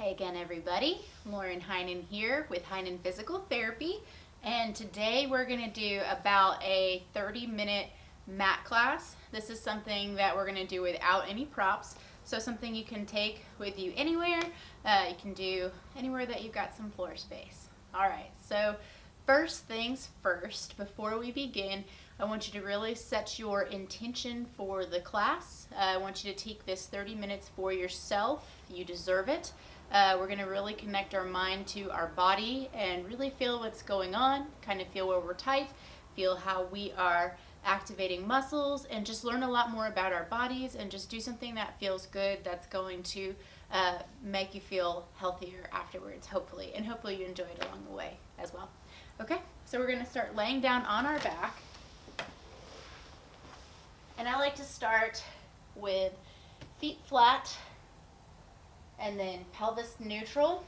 Hey again, everybody. Lauren Heinen here with Heinen Physical Therapy, and today we're going to do about a 30-minute mat class. This is something that we're going to do without any props, so something you can take with you anywhere. You can do anywhere that you've got some floor space. All right, so first things first, before we begin, I want you to really set your intention for the class. I want you to take this 30 minutes for yourself. You deserve it. We're going to really connect our mind to our body and really feel what's going on, kind of feel where we're tight, feel how we are activating muscles, and just learn a lot more about our bodies and just do something that feels good, that's going to make you feel healthier afterwards, hopefully. And hopefully you enjoy it along the way as well. Okay, so we're going to start laying down on our back. And I like to start with feet flat and then pelvis neutral.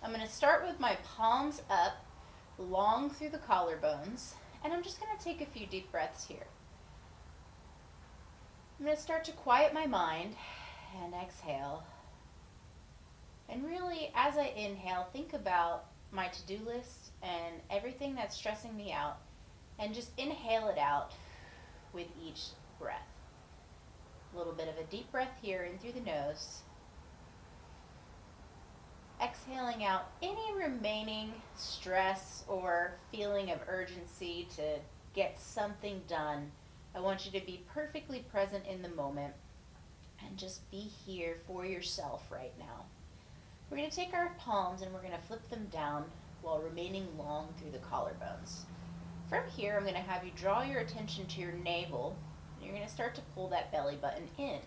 I'm going to start with my palms up, long through the collarbones, and I'm just going to take a few deep breaths here. I'm going to start to quiet my mind and exhale. And really, as I inhale, think about my to-do list and everything that's stressing me out, and just inhale it out with each breath. A little bit of a deep breath here in through the nose. Exhaling out any remaining stress or feeling of urgency to get something done. I want you to be perfectly present in the moment and just be here for yourself right now. We're going to take our palms and we're going to flip them down while remaining long through the collarbones. From here, I'm going to have you draw your attention to your navel. You're going to start to pull that belly button in.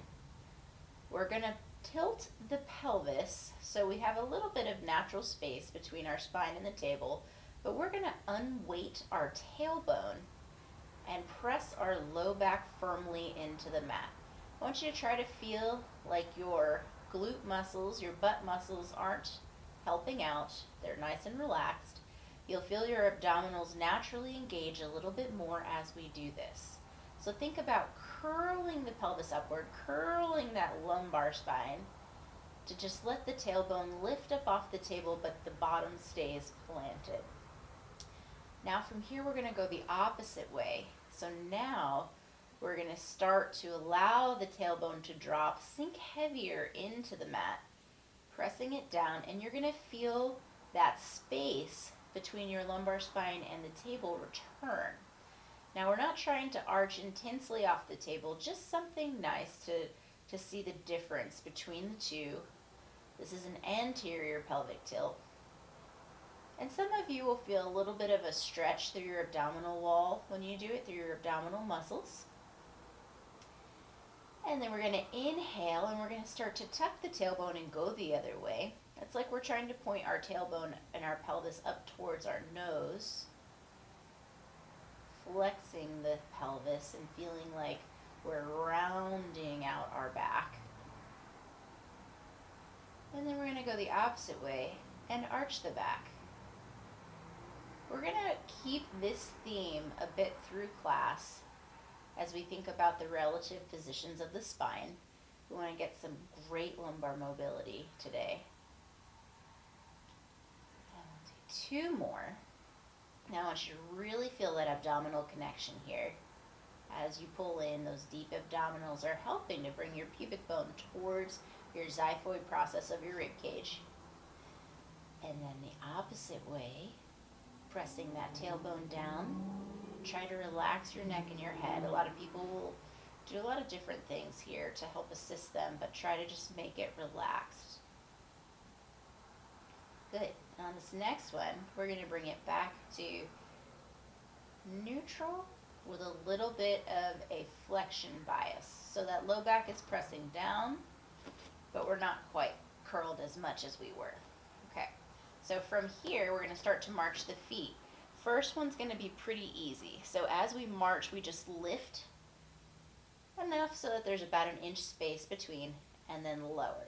We're going to tilt the pelvis so we have a little bit of natural space between our spine and the table, but we're going to unweight our tailbone and press our low back firmly into the mat. I want you to try to feel like your glute muscles, your butt muscles aren't helping out. They're nice and relaxed. You'll feel your abdominals naturally engage a little bit more as we do this. So think about curling the pelvis upward, curling that lumbar spine to just let the tailbone lift up off the table, but the bottom stays planted. Now from here, we're going to go the opposite way. So now we're going to start to allow the tailbone to drop, sink heavier into the mat, pressing it down, and you're going to feel that space between your lumbar spine and the table return. Now we're not trying to arch intensely off the table, just something nice to see the difference between the two. This is an anterior pelvic tilt. And some of you will feel a little bit of a stretch through your abdominal wall when you do it, through your abdominal muscles. And then we're going to inhale and we're going to start to tuck the tailbone and go the other way. It's like we're trying to point our tailbone and our pelvis up towards our nose, flexing the pelvis and feeling like we're rounding out our back. And then we're going to go the opposite way and arch the back. We're going to keep this theme a bit through class as we think about the relative positions of the spine. We want to get some great lumbar mobility today. And we'll do two more. Now I want you to really feel that abdominal connection here. As you pull in, those deep abdominals are helping to bring your pubic bone towards your xiphoid process of your rib cage. And then the opposite way, pressing that tailbone down. Try to relax your neck and your head. A lot of people will do a lot of different things here to help assist them, but try to just make it relaxed. Good. On this next one, we're going to bring it back to neutral with a little bit of a flexion bias. So that low back is pressing down, but we're not quite curled as much as we were. Okay. So from here, we're going to start to march the feet. First one's going to be pretty easy. So as we march, we just lift enough so that there's about an inch space between, and then lower.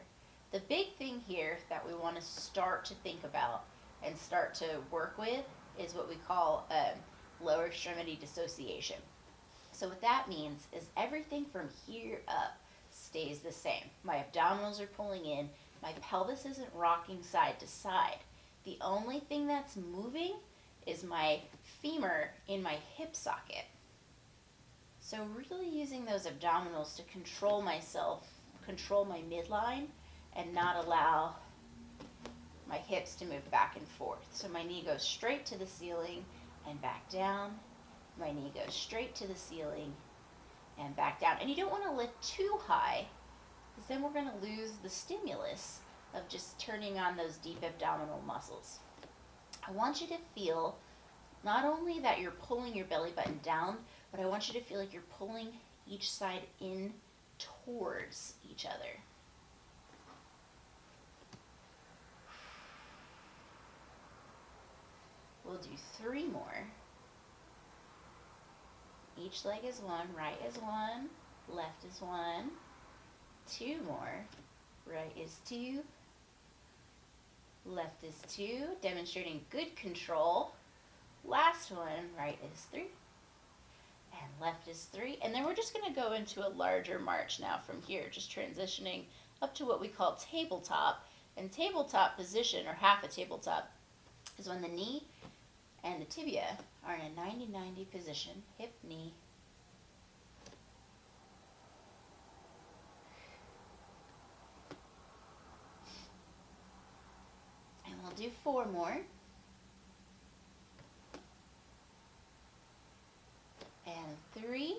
The big thing here that we want to start to think about and start to work with is what we call lower extremity dissociation. So what that means is everything from here up stays the same. My abdominals are pulling in, My pelvis isn't rocking side to side. The only thing that's moving is my femur in my hip socket. So really using those abdominals to control myself, control my midline, and not allow my hips to move back and forth. So my knee goes straight to the ceiling and back down. My knee goes straight to the ceiling and back down. And you don't want to lift too high, because then we're going to lose the stimulus of just turning on those deep abdominal muscles. I want you to feel not only that you're pulling your belly button down, but I want you to feel like you're pulling each side in towards each other. We'll do 3 more. Each leg is 1, right is 1, left is 1. 2 more. Right is 2, left is 2, demonstrating good control. Last one, right is 3, and left is 3. And then we're just going to go into a larger march now from here, just transitioning up to what we call tabletop. And tabletop position, or half a tabletop, is when the knee and the tibia are in a 90-90 position, hip, knee. And we'll do 4 more. And 3.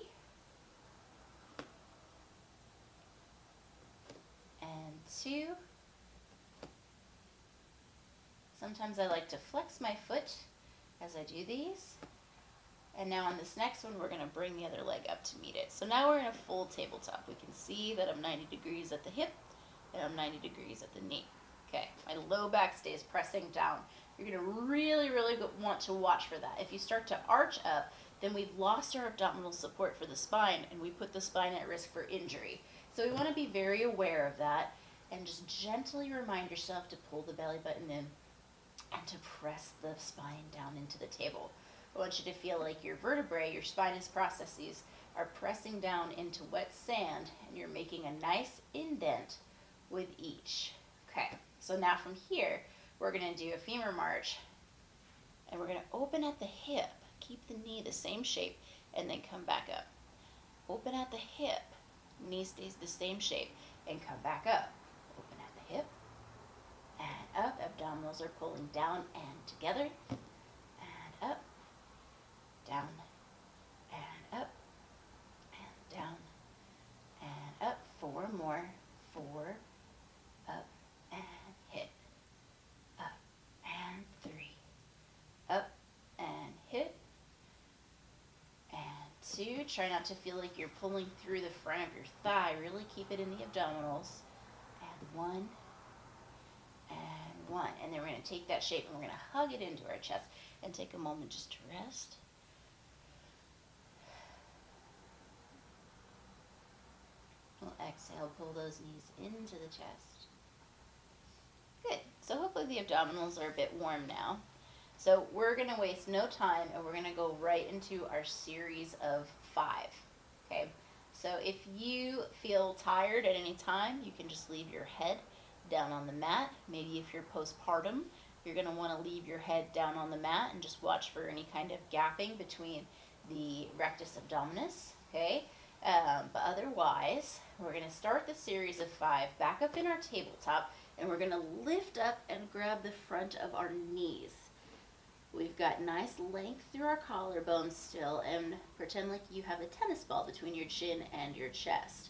And 2. Sometimes I like to flex my foot as I do these. And now on this next one, we're going to bring the other leg up to meet it. So now we're in a full tabletop. We can see that I'm 90 degrees at the hip and I'm 90 degrees at the knee. Okay, my low back stays pressing down. You're going to really, really want to watch for that. If you start to arch up, then we've lost our abdominal support for the spine, and we put the spine at risk for injury. So we want to be very aware of that, and just gently remind yourself to pull the belly button in and to press the spine down into the table. I want you to feel like your vertebrae, your spinous processes, are pressing down into wet sand, and you're making a nice indent with each. Okay, so now from here, we're going to do a femur march, and we're going to open at the hip, keep the knee the same shape, and then come back up. Open at the hip, knee stays the same shape, and come back up. Open at the hip, and up, abdominals are pulling down and together, and up, down, and up, and down, and up. 4 more, 4, up, and hit, up, and 3, up, and hit, and 2. Try not to feel like you're pulling through the front of your thigh. Really keep it in the abdominals. And 1, and 1. And then we're going to take that shape and we're going to hug it into our chest and take a moment just to rest. We'll exhale, pull those knees into the chest. Good. So hopefully the abdominals are a bit warm now. So we're going to waste no time, and we're going to go right into our series of 5. Okay? So if you feel tired at any time, you can just leave your head down on the mat. Maybe if you're postpartum, you're going to want to leave your head down on the mat and just watch for any kind of gapping between the rectus abdominis. Okay? But otherwise, we're going to start the series of 5 back up in our tabletop, and we're going to lift up and grab the front of our knees. We've got nice length through our collarbones still, and pretend like you have a tennis ball between your chin and your chest.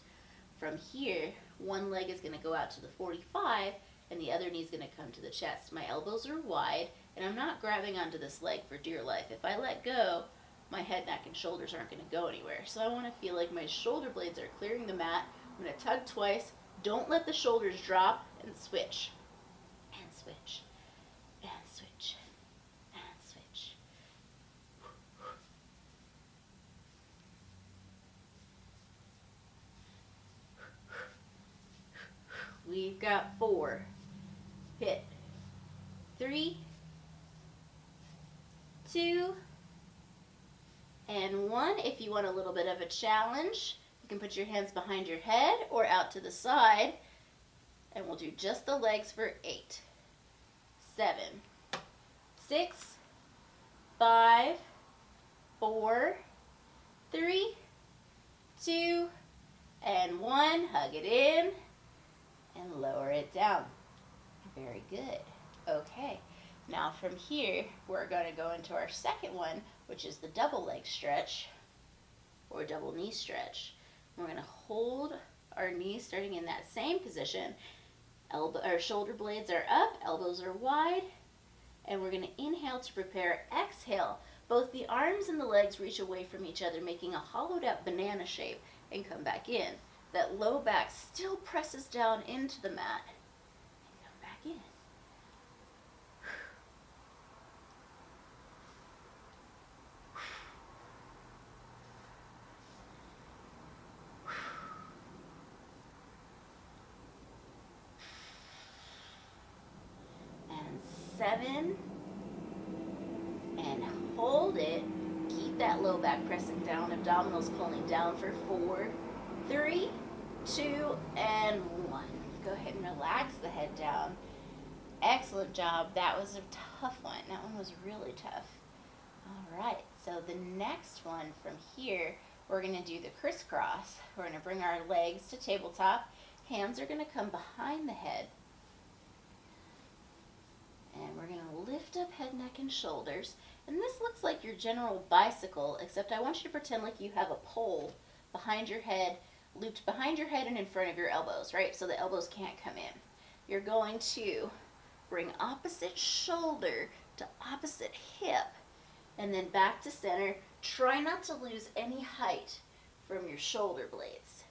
From here, one leg is going to go out to the 45, and the other knee is going to come to the chest. My elbows are wide, and I'm not grabbing onto this leg for dear life. If I let go, my head, neck, and shoulders aren't going to go anywhere. So I want to feel like my shoulder blades are clearing the mat. I'm going to tug twice. Don't let the shoulders drop, and switch. And switch. And switch. And switch. We've got 4. Hit. 3, 2, and 1. If you want a little bit of a challenge, you can put your hands behind your head or out to the side. And we'll do just the legs for 8, 7, 6, 5, 4, 3, 2, and 1. Hug it in and lower it down. Very good. Okay, now from here, we're going to go into our second one, which is the double leg stretch or double knee stretch. We're going to hold our knees starting in that same position. Shoulder blades are up, elbows are wide, and we're going to inhale to prepare. Exhale, both the arms and the legs reach away from each other, making a hollowed out banana shape, and come back in. That low back still presses down into the mat, and come back in. And 7, and hold it. Keep that low back pressing down, abdominals pulling down for 4, 3, 2, and 1. Go ahead and relax the head down. Excellent job. That was a tough one. That one was really tough. All right, so the next one from here, we're going to do the crisscross. We're going to bring our legs to tabletop. Hands are going to come behind the head. And we're going to lift up head, neck, and shoulders. And this looks like your general bicycle, except I want you to pretend like you have a pole behind your head, looped behind your head and in front of your elbows, right? So the elbows can't come in. You're going to bring opposite shoulder to opposite hip, and then back to center. Try not to lose any height from your shoulder blades.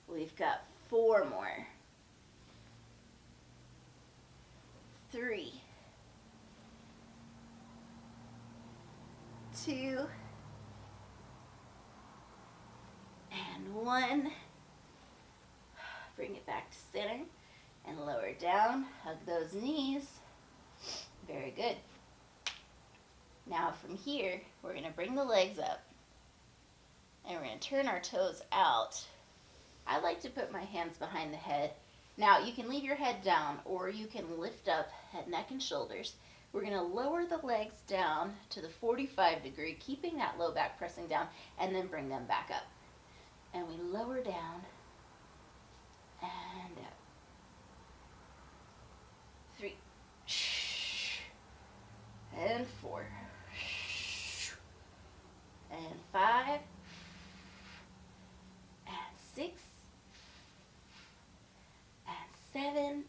We've got 4 more. 3, 2, and 1. Bring it back to center and lower it down. Hug those knees. Very good. Now from here, we're going to bring the legs up and we're going to turn our toes out. I like to put my hands behind the head. Now you can leave your head down or you can lift up head, neck, and shoulders. We're going to lower the legs down to the 45 degree, keeping that low back pressing down, and then bring them back up. And we lower down and up. 3 and 4 and 5 and 6 and 7 and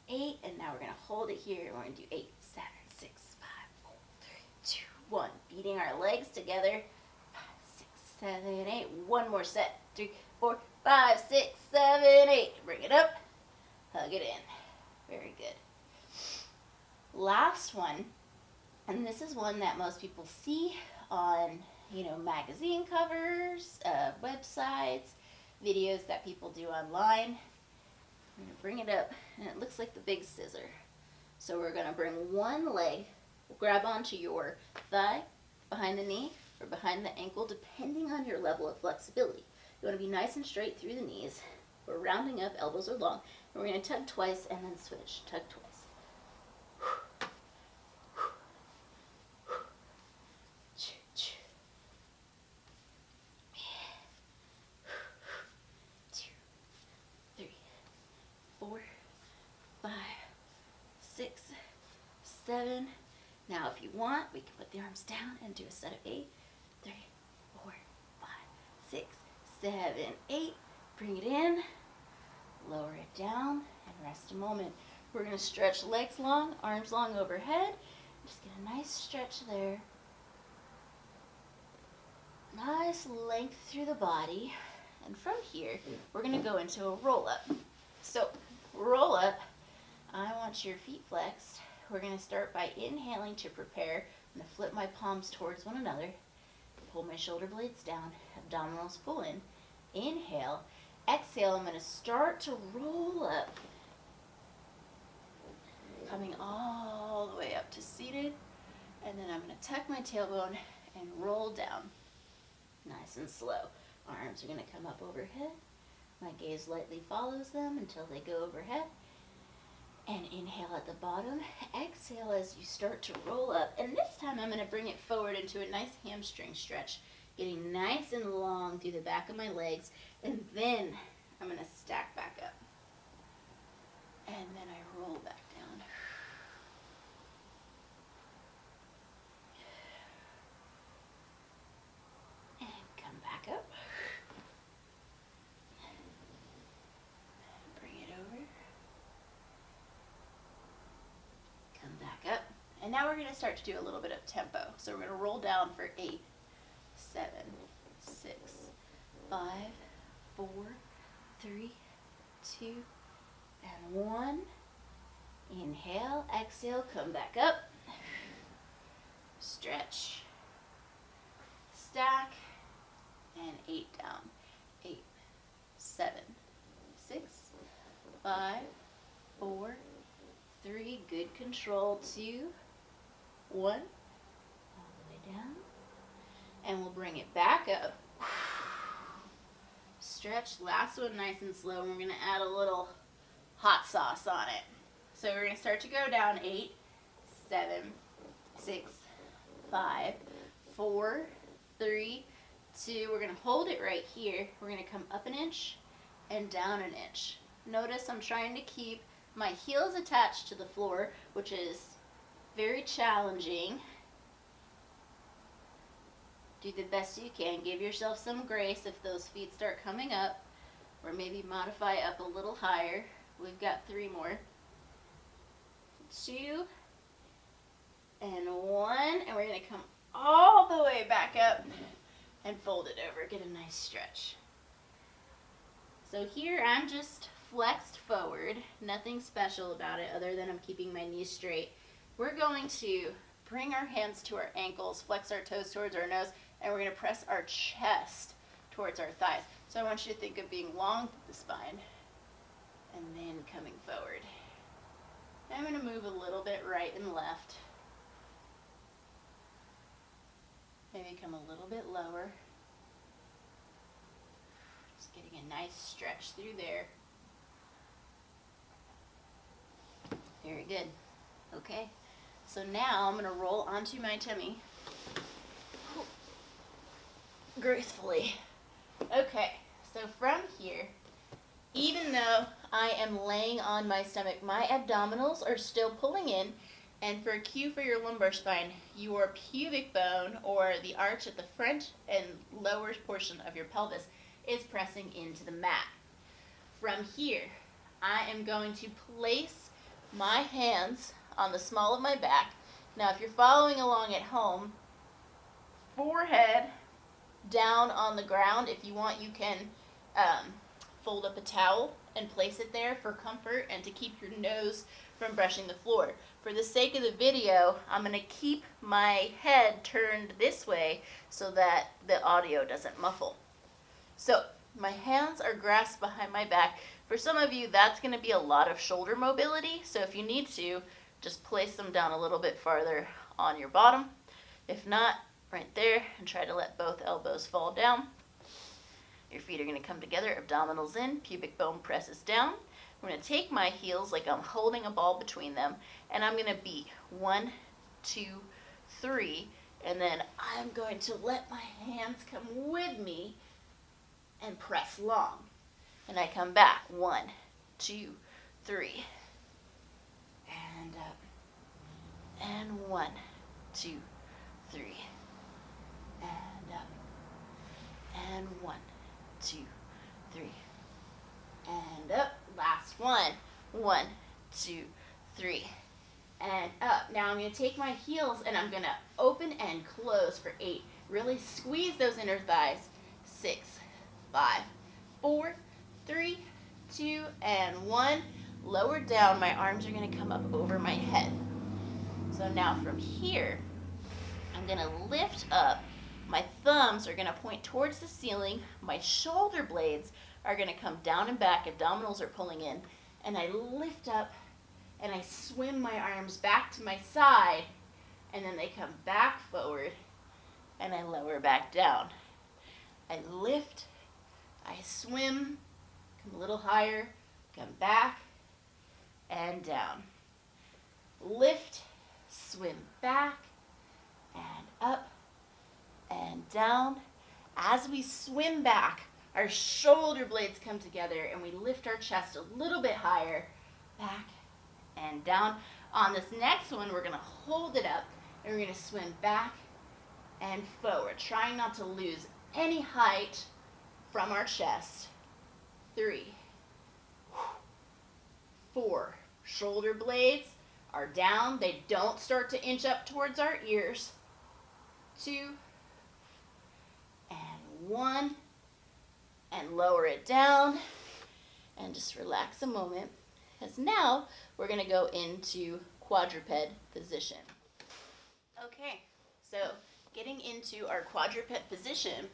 8, and now we're going to hold it here. We're going to do 8, 7, 6, 5, 4, 3, 2, 1. Beating our legs together. 5, 6, 7, 8. One more set. 3, 4, 5, 6, 7, 8. Bring it up. Hug it in. Very good. Last one, and this is one that most people see on, magazine covers, websites, videos that people do online. I'm going to bring it up, and it looks like the big scissor. So we're going to bring one leg, grab onto your thigh, behind the knee, or behind the ankle, depending on your level of flexibility. You want to be nice and straight through the knees. We're rounding up, elbows are long. And we're going to tug twice and then switch. Tug twice. Seven. Now, if you want, we can put the arms down and do a set of 8. 3, 4, 5, 6, 7, 8. Bring it in, lower it down, and rest a moment. We're going to stretch legs long, arms long overhead. Just get a nice stretch there. Nice length through the body. And from here, we're going to go into a roll-up. So, roll up. I want your feet flexed. We're going to start by inhaling to prepare. I'm going to flip my palms towards one another. Pull my shoulder blades down. Abdominals pull in. Inhale. Exhale. I'm going to start to roll up. Coming all the way up to seated, and then I'm going to tuck my tailbone and roll down. Nice and slow. Arms are going to come up overhead. My gaze lightly follows them until they go overhead. And inhale at the bottom. Exhale as you start to roll up. And this time I'm going to bring it forward into a nice hamstring stretch. Getting nice and long through the back of my legs. And then I'm going to stack back up. And then I roll back down. And come back up. Bring it over. Come back up. And now we're going to start to do a little bit of tempo. So we're going to roll down for 8, 7, 6, 5, 4, 3, 2, and 1. Inhale, exhale, come back up. Stretch. Stack. And 8 down. 8, 7, 6, 5, 4, 3, good control, 2, 1, all the way down. And we'll bring it back up. Stretch, last one nice and slow, and we're going to add a little hot sauce on it. So we're going to start to go down 8, 7, 6, 5, 4, 3, 2. We're going to hold it right here. We're going to come up an inch and down an inch. Notice I'm trying to keep my heels attached to the floor, which is very challenging. Do the best you can. Give yourself some grace if those feet start coming up, or maybe modify up a little higher. We've got 3 more. 2 and 1, and we're going to come all the way back up and fold it over. Get a nice stretch. So here I'm just flexed forward, nothing special about it other than I'm keeping my knees straight. We're going to bring our hands to our ankles, flex our toes towards our nose, and we're going to press our chest towards our thighs. So I want you to think of being long through the spine and then coming forward. I'm going to move a little bit right and left. Maybe come a little bit lower. Just getting a nice stretch through there. Very good. Okay, so now I'm going to roll onto my tummy gracefully. Okay, so from here, even though I am laying on my stomach, my abdominals are still pulling in, and for a cue for your lumbar spine, your pubic bone, or the arch at the front and lower portion of your pelvis, is pressing into the mat. From here, I am going to place my hands on the small of my back. Now, if you're following along at home, forehead down on the ground. If you want, you can fold up a towel and place it there for comfort and to keep your nose from brushing the floor. For the sake of the video, I'm going to keep my head turned this way so that the audio doesn't muffle. So my hands are grasped behind my back. For some of you, that's going to be a lot of shoulder mobility, so if you need to, just place them down a little bit farther on your bottom. If not, right there, and try to let both elbows fall down. Your feet are going to come together, abdominals in, pubic bone presses down. I'm going to take my heels like I'm holding a ball between them, and I'm going to beat 1, 2, 3, and then I'm going to let my hands come with me and press long. And I come back, 1, 2, 3, and up, and 1, 2, 3, and up, and 1, 2, 3, and up. Last one. 1, 2, 3, and up. Now I'm going to take my heels and I'm going to open and close for 8. Really squeeze those inner thighs. 6, 5, 4, 3, 2, and 1. Lower down. My arms are going to come up over my head. So now from here, I'm going to lift up. My thumbs are going to point towards the ceiling. My shoulder blades are going to come down and back. Abdominals are pulling in. And I lift up and I swim my arms back to my side, and then they come back forward, and I lower back down. I lift, I swim, come a little higher, come back, and down. Lift, swim back, and up, and down. As we swim back, our shoulder blades come together, and we lift our chest a little bit higher, back, and down. On this next one, we're gonna hold it up, and we're gonna swim back and forward, trying not to lose any height from our chest. 3, 4, shoulder blades are down. They don't start to inch up towards our ears. 2, and 1, and lower it down, and just relax a moment, because now we're gonna go into quadruped position. Okay, so getting into our quadruped position,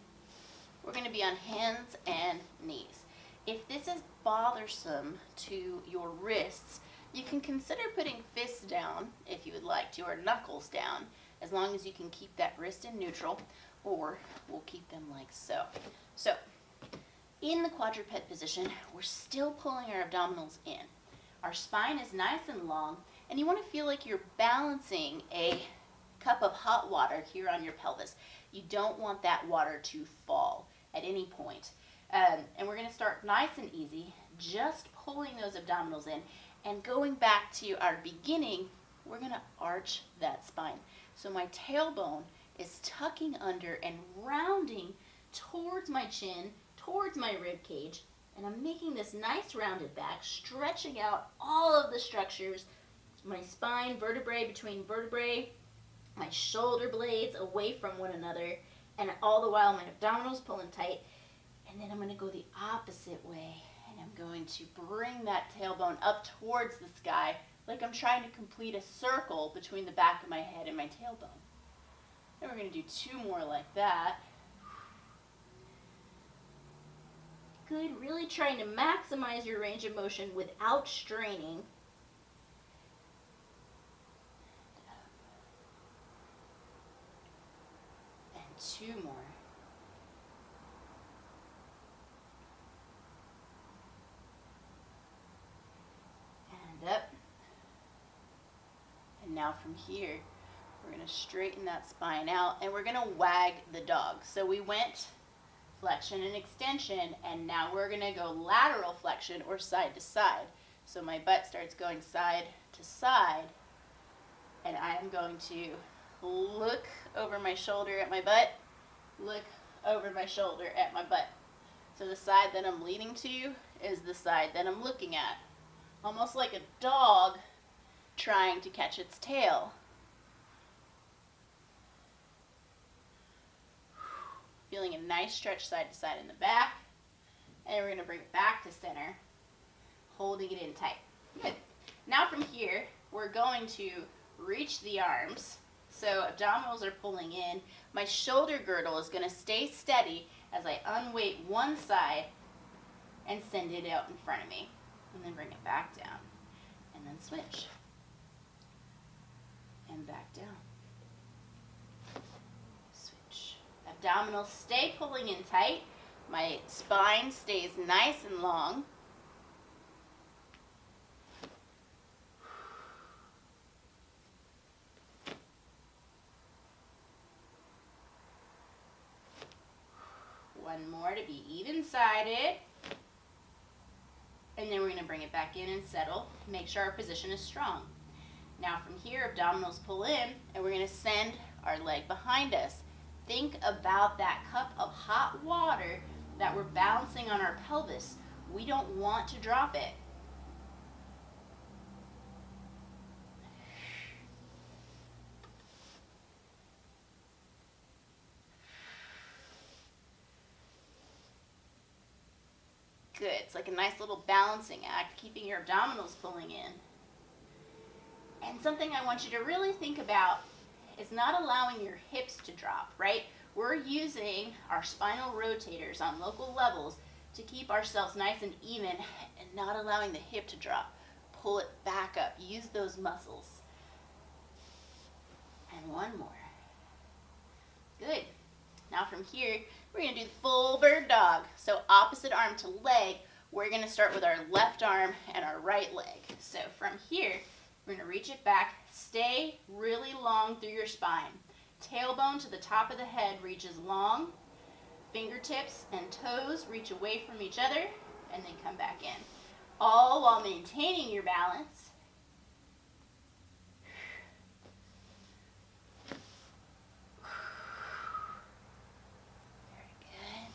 we're going to be on hands and knees. If this is bothersome to your wrists, you can consider putting fists down if you would like to, or knuckles down, as long as you can keep that wrist in neutral, or we'll keep them like so. So, in the quadruped position, we're still pulling our abdominals in. Our spine is nice and long, and you want to feel like you're balancing a cup of hot water here on your pelvis. You don't want that water to fall at any point. And we're going to start nice and easy, just pulling those abdominals in, and going back to our beginning, we're going to arch that spine. So my tailbone is tucking under and rounding towards my chin, towards my rib cage, and I'm making this nice rounded back, stretching out all of the structures, my spine, vertebrae between vertebrae, my shoulder blades away from one another, and all the while my abdominals pulling tight. And then I'm going to go the opposite way, and I'm going to bring that tailbone up towards the sky, like I'm trying to complete a circle between the back of my head and my tailbone. Then we're going to do 2 more like that. Good, really trying to maximize your range of motion without straining. And 2 more. And up. And now from here, we're going to straighten that spine out, and we're going to wag the dog. So we went flexion and extension, and now we're going to go lateral flexion or side to side. So my butt starts going side to side, and I am going to look over my shoulder at my butt, look over my shoulder at my butt. So the side that I'm leaning to is the side that I'm looking at. Almost like a dog trying to catch its tail. Feeling a nice stretch side to side in the back. And we're going to bring it back to center, holding it in tight. Good. Now from here, we're going to reach the arms. So abdominals are pulling in. My shoulder girdle is going to stay steady as I unweight one side and send it out in front of me. And then bring it back down. And then switch. And back down. Switch. Abdominals stay pulling in tight. My spine stays nice and long. One more to be even-sided. And then we're going to bring it back in and settle. Make sure our position is strong. Now from here, abdominals pull in, and we're going to send our leg behind us. Think about that cup of hot water that we're balancing on our pelvis. We don't want to drop it. Good. It's like a nice little balancing act, keeping your abdominals pulling in. And something I want you to really think about is not allowing your hips to drop, right? We're using our spinal rotators on local levels to keep ourselves nice and even and not allowing the hip to drop. pull it back up. Use those muscles. And one more. Good. Now from here, we're going to do the full bird dog. So opposite arm to leg, we're going to start with our left arm and our right leg. So from here, we're going to reach it back. Stay really long through your spine. Tailbone to the top of the head reaches long. Fingertips and toes reach away from each other and then come back in. All while maintaining your balance. Very good.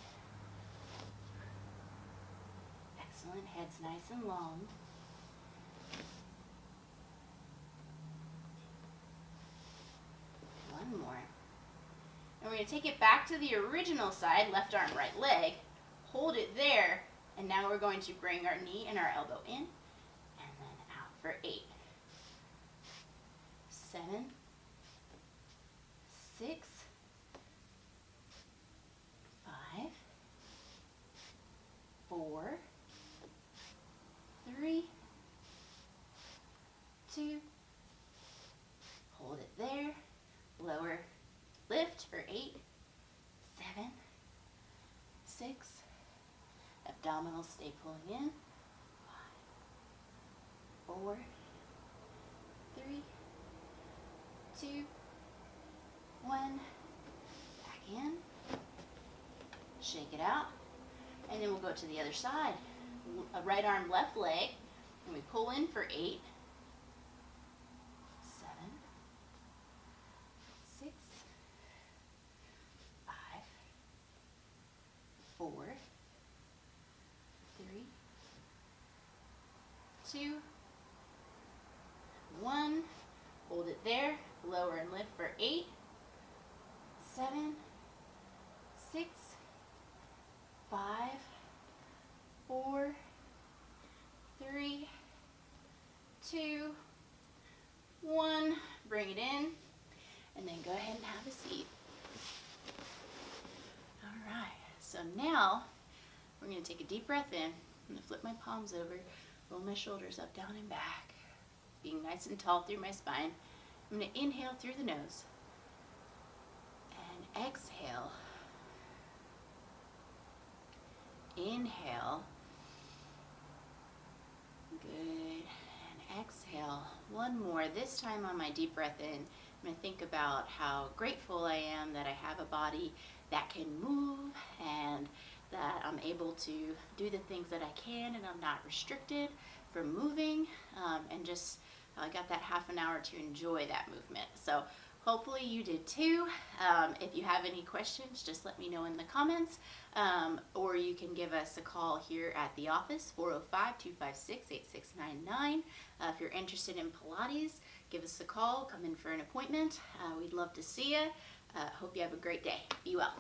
Excellent. Head's nice and long. One more. And we're going to take it back to the original side, left arm, right leg. Hold it there. And now we're going to bring our knee and our elbow in. And then out for 8. 7. 6. 5. 4. 3. 2. Hold it there. Lower. Lift for 8. 7. 6. Abdominals stay pulling in. 5. 4. 3. 2. 1. Back in. Shake it out. And then we'll go to the other side. A right arm, left leg. And we pull in for 8. 7. 6. 5. 4. 3. 2. 1. Hold it there. Lower and lift for 8. 7. 6. 5. 4. 3. 2. 1. Bring it in. And then go ahead and have a seat. All right. So now we're going to take a deep breath in. I'm going to flip my palms over, roll my shoulders up, down, and back, being nice and tall through my spine. I'm going to inhale through the nose and exhale. Inhale. Good. And exhale. One more. This time on my deep breath in, I'm going to think about how grateful I am that I have a body that can move and that I'm able to do the things that I can and I'm not restricted from moving, and just I got that half an hour to enjoy that movement. So hopefully you did too. If you have any questions, just let me know in the comments, or you can give us a call here at the office, 405-256-8699. If you're interested in Pilates, give us a call, come in for an appointment. We'd love to see you. Hope you have a great day. Be well.